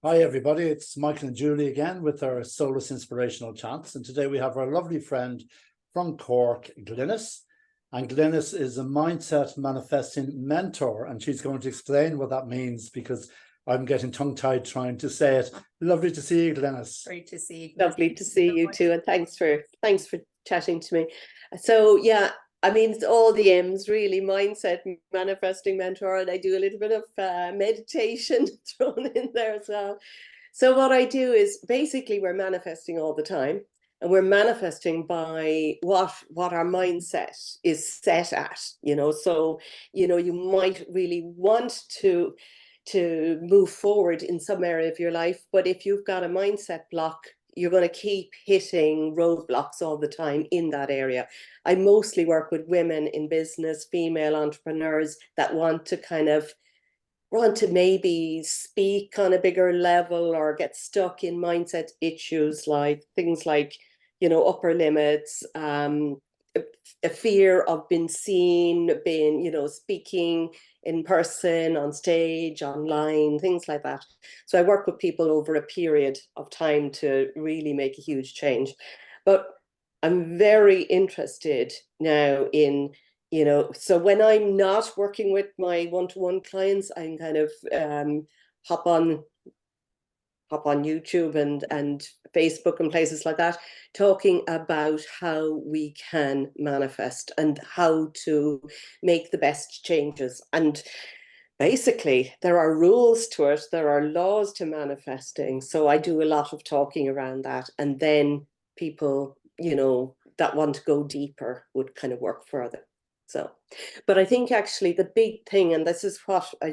Hi everybody, it's Michael and Julie again with our Solas Inspirational Chats, and today we have our lovely friend from Cork, Glynnis. And Glynnis is a mindset manifesting mentor, and she's going to explain what that means because I'm getting tongue-tied trying to say it. Lovely to see you, Glynnis. Great to see you. Lovely to see you too, and thanks for chatting to me. So yeah, I mean, it's all the M's really: mindset, manifesting mentor, and I do a little bit of meditation thrown in there as well. So what I do is basically we're manifesting all the time, and we're manifesting by what our mindset is set at. So you might really want to move forward in some area of your life, but if you've got a mindset block, you're going to keep hitting roadblocks all the time in that area. I mostly work with women in business, female entrepreneurs that want to maybe speak on a bigger level or get stuck in mindset issues, like things like, upper limits, a fear of being seen, speaking in person, on stage, online, things like that. So I work with people over a period of time to really make a huge change. But I'm very interested now in, so when I'm not working with my one-to-one clients, I'm kind of hop on YouTube and Facebook and places like that, talking about how we can manifest and how to make the best changes. And basically, there are rules to it. There are laws to manifesting. So I do a lot of talking around that. And then people, that want to go deeper would kind of work further. So, but I think actually the big thing, and this is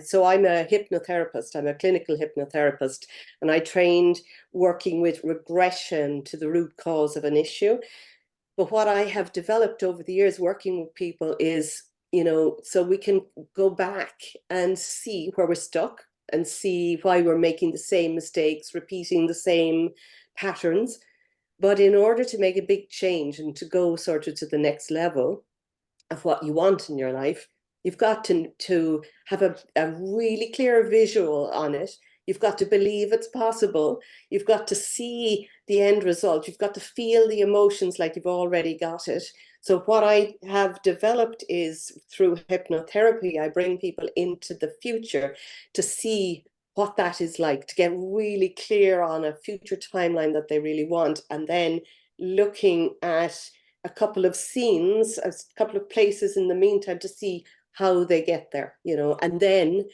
so I'm a hypnotherapist, I'm a clinical hypnotherapist, and I trained working with regression to the root cause of an issue. But what I have developed over the years working with people is, so we can go back and see where we're stuck and see why we're making the same mistakes, repeating the same patterns. But in order to make a big change and to go sort of to the next level of what you want in your life, you've got to have a really clear visual on it. You've got to believe it's possible. You've got to see the end result. You've got to feel the emotions like you've already got it. So what I have developed is through hypnotherapy, I bring people into the future to see what that is like, to get really clear on a future timeline that they really want, and then looking at a couple of scenes, a couple of places in the meantime to see how they get there, and then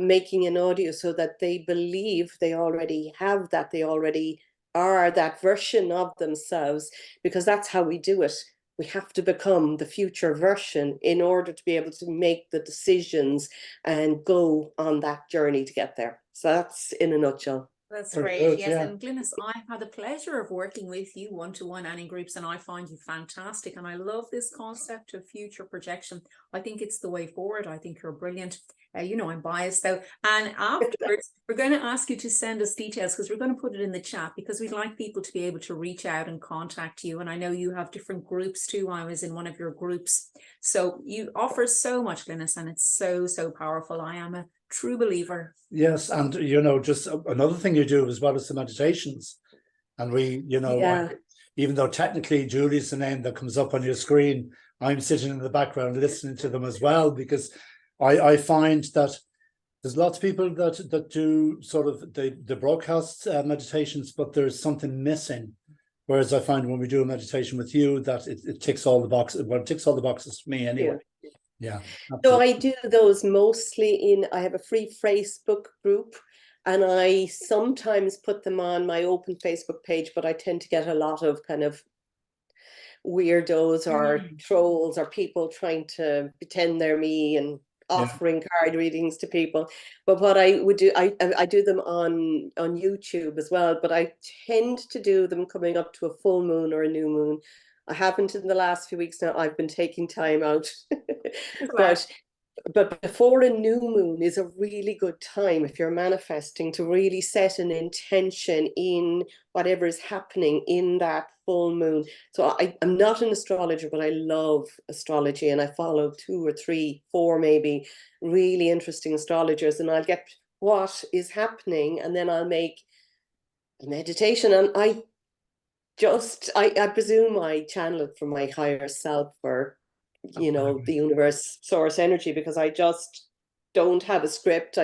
making an audio so that they believe they already have that, they already are that version of themselves, because that's how we do it. We have to become the future version in order to be able to make the decisions and go on that journey to get there. So that's in a nutshell. That's great. Good, yes, yeah. And Glynnis, I've had the pleasure of working with you one-to-one and in groups, and I find you fantastic. And I love this concept of future projection. I think it's the way forward. I think you're brilliant. I'm biased though. And afterwards, we're going to ask you to send us details, because we're going to put it in the chat, because we'd like people to be able to reach out and contact you. And I know you have different groups too. I was in one of your groups. So you offer so much, Glynnis, and it's so, so powerful. I am a true believer. Yes, and just another thing you do as well as the meditations. And we, Yeah. even though technically Julie's the name that comes up on your screen, I'm sitting in the background listening to them as well, because I find that there's lots of people that do sort of the broadcast meditations, but there's something missing. Whereas I find when we do a meditation with you, that it ticks all the boxes. Well, it ticks all the boxes for me anyway. Yeah. So I do those mostly I have a free Facebook group, and I sometimes put them on my open Facebook page, but I tend to get a lot of kind of weirdos or trolls or people trying to pretend they're me and offering card readings to people. But what I would do, I do them on YouTube as well, but I tend to do them coming up to a full moon or a new moon. I haven't in the last few weeks now. I've been taking time out. But before a new moon is a really good time, if you're manifesting, to really set an intention in whatever is happening in that full moon. So I'm not an astrologer, but I love astrology, and I follow 2 or 3, 4 maybe really interesting astrologers, and I'll get what is happening, and then I'll make a meditation. And I presume I channel it from my higher self, or the universe, source energy, because I just don't have a script.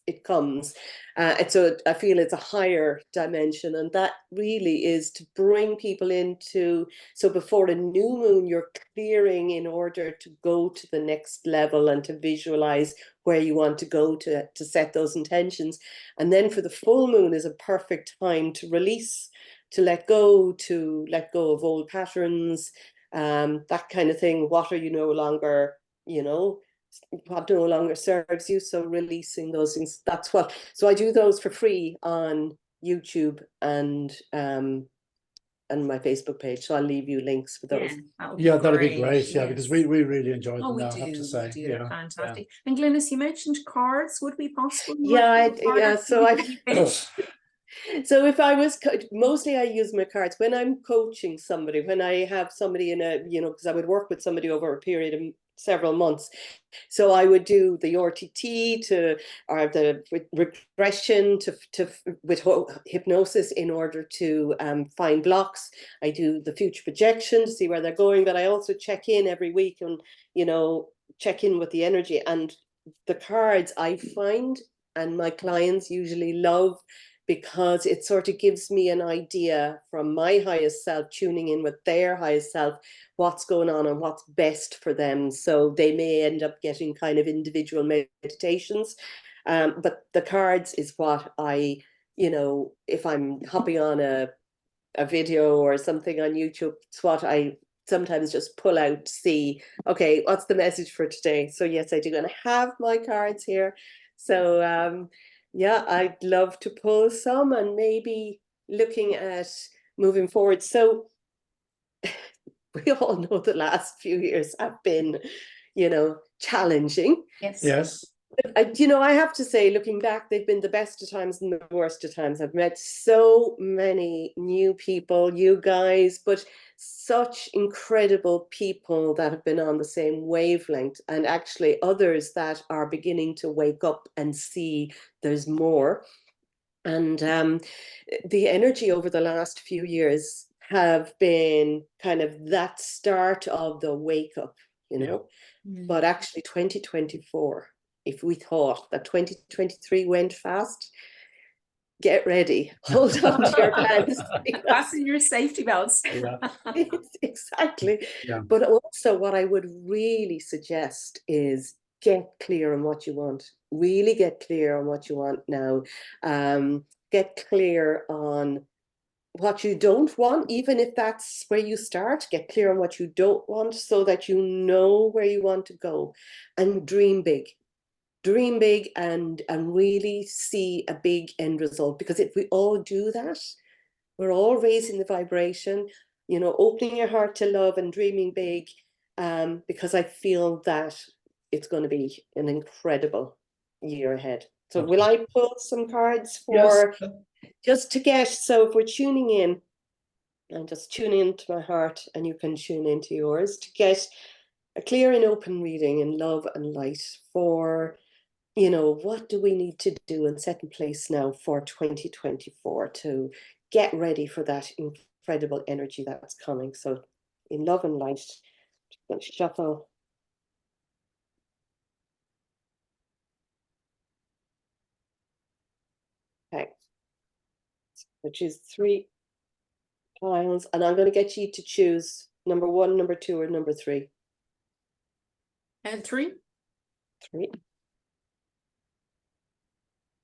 It comes. I feel it's a higher dimension, and that really is to bring people into. So before a new moon, you're clearing in order to go to the next level and to visualize where you want to go, to set those intentions. And then for the full moon is a perfect time to release, to let go of old patterns, that kind of thing. What are you no longer, what no longer serves you? So releasing those things. So I do those for free on YouTube and my Facebook page. So I'll leave you links for those. Yeah, that'd be great. Yeah, because we really enjoyed them now, I have to say. We do. Yeah, Fantastic. And Glynnis, you mentioned cards. Would be possible? So if I was, mostly I use my cards when I'm coaching somebody, when I have somebody in a, because I would work with somebody over a period of several months. So I would do the RTT or the regression with hypnosis in order to find blocks. I do the future projection to see where they're going, but I also check in every week and, check in with the energy. And the cards I find, and my clients usually love, because it sort of gives me an idea from my highest self, tuning in with their highest self, what's going on and what's best for them. So they may end up getting kind of individual meditations. But the cards is what I, if I'm hopping on a video or something on YouTube, it's what I sometimes just pull out to see, okay, what's the message for today? So yes, I do. And I have my cards here. So yeah, I'd love to pull some, and maybe looking at moving forward. So we all know the last few years have been, challenging. Yes. I have to say, looking back, they've been the best of times and the worst of times. I've met so many new people, you guys, but such incredible people that have been on the same wavelength, and actually others that are beginning to wake up and see there's more. And the energy over the last few years have been kind of that start of the wake up, But actually 2024, if we thought that 2023 went fast, get ready, hold on to your pants. Fasten your safety belts. Exactly. Yeah. But also what I would really suggest is get clear on what you want. Really get clear on what you want now. Get clear on what you don't want, even if that's where you start. Get clear on what you don't want so that you know where you want to go, and dream big. Dream big and really see a big end result. Because if we all do that, we're all raising the vibration, opening your heart to love and dreaming big, because I feel that it's going to be an incredible year ahead. So will I pull some cards for just to get, so if we're tuning in, and just tune into my heart, and you can tune into yours, to get a clear and open reading in love and light for, what do we need to do and set in place now for 2024 to get ready for that incredible energy that's coming. So in love and light, I'm going to shuffle. Okay. So choose 3 piles, and I'm going to get you to choose number 1, number 2, or number 3. And 3. 3.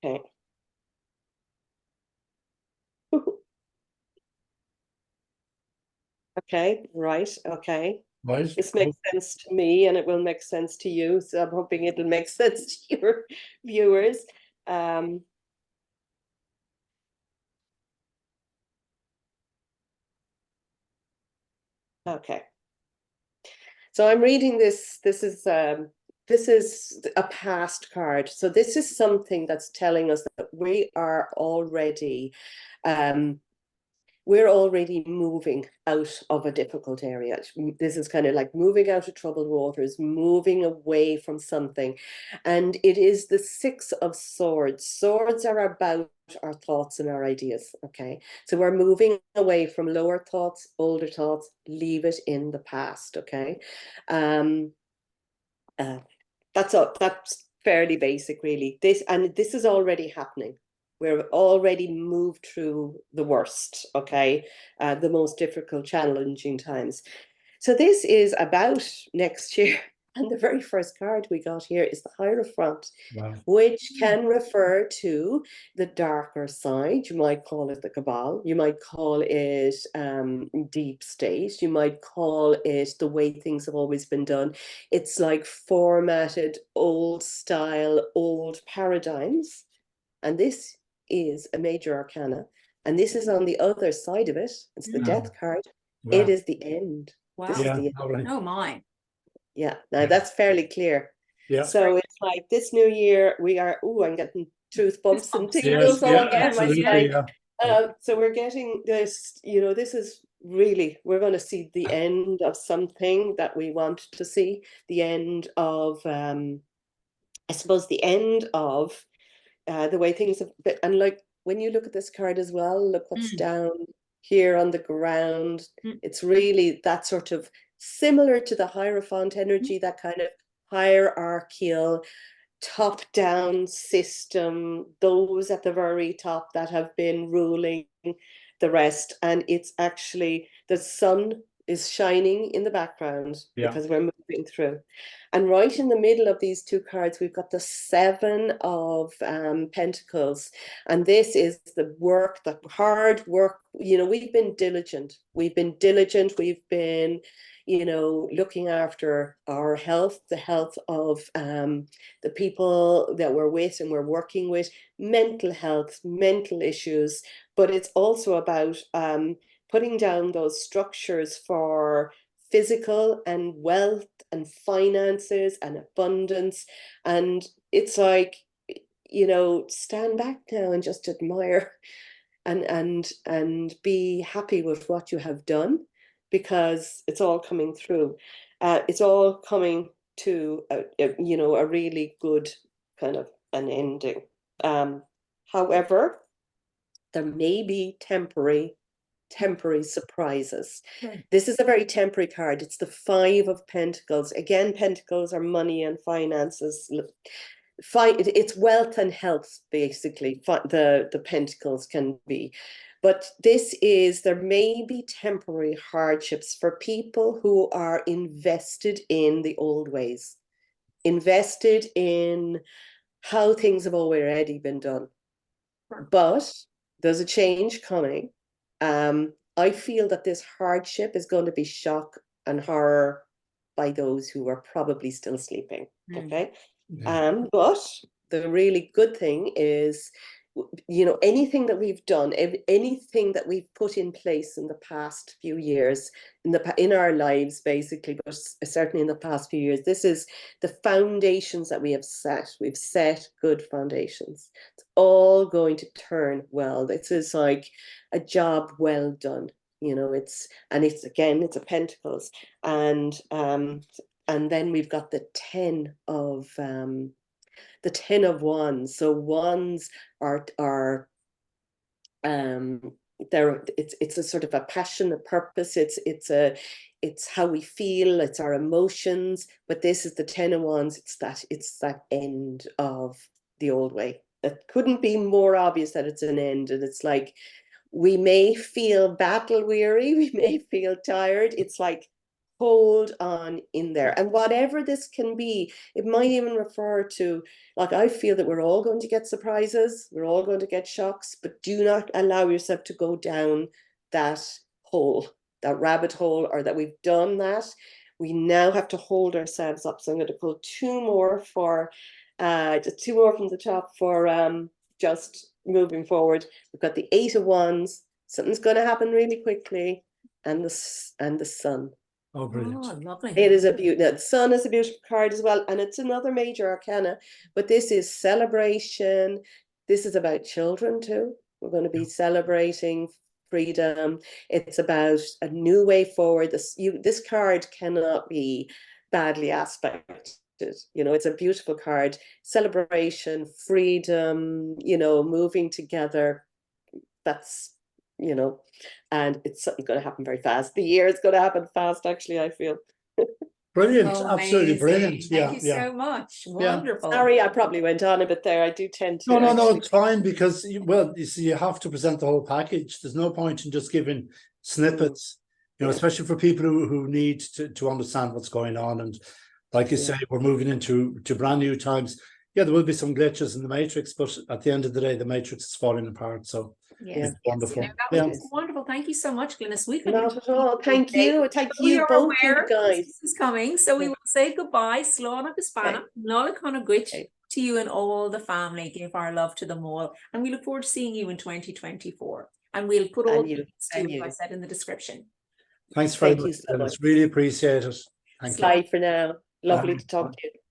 Okay. Okay, right, okay. Right. This makes sense to me, and it will make sense to you, so I'm hoping it'll make sense to your viewers. Okay. So I'm reading this. This is a past card. So this is something that's telling us that we are already we're already moving out of a difficult area. This is kind of like moving out of troubled waters, moving away from something. And it is the Six of Swords. Swords are about our thoughts and our ideas. Okay. So we're moving away from lower thoughts, older thoughts, leave it in the past. Okay. That's fairly basic, really. This is already happening. We're already moved through the worst, okay, the most difficult, challenging times. So this is about next year. And the very first card we got here is the Hierophant, Wow. which can refer to the darker side. You might call it the cabal. You might call it deep state. You might call it the way things have always been done. It's like formatted, old style, old paradigms. And this is a major arcana. And this is on the other side of it. It's the Death card. Wow. It is the end. Wow. This is Yeah, the end. all right. Oh my. Yeah, now that's fairly clear. Yeah. So it's like this new year, we are, I'm getting truth bumps and Goosebumps. tingles Yes, all yeah, again. My absolutely, spine. yeah. So we're getting this, this is really, we're going to see the end of something that we want to see, the end of, I suppose, the end of the way things have been. And like, when you look at this card as well, look what's down here on the ground. It's really that sort of similar to the Hierophant energy, that kind of hierarchical, top-down system, those at the very top that have been ruling the rest. And it's actually the sun is shining in the background because we're moving through. And right in the middle of these two cards, we've got the Seven of Pentacles. And this is the work, the hard work. We've been diligent. We've been looking after our health, the health of the people that we're with and we're working with, mental health, mental issues. But it's also about putting down those structures for physical and wealth and finances and abundance. And it's like, stand back now and just admire and be happy with what you have done, because it's all coming through. It's all coming to a really good kind of an ending. However, there may be temporary surprises. This is a very temporary card. It's the Five of Pentacles. Again, Pentacles are money and finances. It's wealth and health, basically. The Pentacles can be. But there may be temporary hardships for people who are invested in the old ways, invested in how things have already been done. But there's a change coming. I feel that this hardship is going to be shock and horror by those who are probably still sleeping. Okay. But the really good thing is, anything that we've done, anything that we've put in place in the past few years, in our lives, basically, but certainly in the past few years, this is the foundations that we have set. We've set good foundations. It's all going to turn well. This is like a job well done. It's a Pentacles, and then we've got the Ten of Wands. So wands are it's a sort of a passion, a purpose. It's how we feel, it's our emotions. But this is the Ten of Wands. It's that end of the old way. It couldn't be more obvious that it's an end. And it's like, we may feel battle weary, we may feel tired. It's like, hold on in there. And whatever this can be, it might even refer to, like, I feel that we're all going to get surprises, we're all going to get shocks, but do not allow yourself to go down that hole, that rabbit hole, or that we've done that. We now have to hold ourselves up. So I'm going to pull two more for just two more from the top for just moving forward. We've got the Eight of Wands. Something's going to happen really quickly, and the Sun. Oh, brilliant. Oh, lovely. It is a beautiful. The Sun is a beautiful card as well, and it's another major arcana. But this is celebration. This is about children too. We're going to be celebrating freedom. It's about a new way forward. This card cannot be badly aspected. You know, it's a beautiful card. Celebration, freedom, you know, moving together. That's, you know, and it's something going to happen very fast. The year is going to happen fast, actually, I feel. Brilliant, Oh, absolutely amazing. brilliant. Thank Yeah, you yeah. so much. Yeah. Wonderful. Sorry, I probably went on a bit there. I do tend to. No, no, no, actually. it's fine because, well, you see, you have to present the whole package. There's no point in just giving snippets, you know, Yeah. especially for people who need to understand what's going on. And like you say, we're moving into brand new times. Yeah, there will be some glitches in the matrix, but at the end of the day, the matrix is falling apart. So Yes, it's wonderful. You know, that was wonderful. Thank you so much, Glynis. We could Not at all. Thank you. Thank we you are both, you aware guys. this is coming, so we will say goodbye. Slán agus Banna, Nola Conna Gwitch to you and all the family. Give our love to them all, and we look forward to seeing you in 2024. And we'll put all the links to what I said in the description. Thanks very much. Thank you so much. Really appreciate it. Thank you. Bye for now. Lovely to talk to you.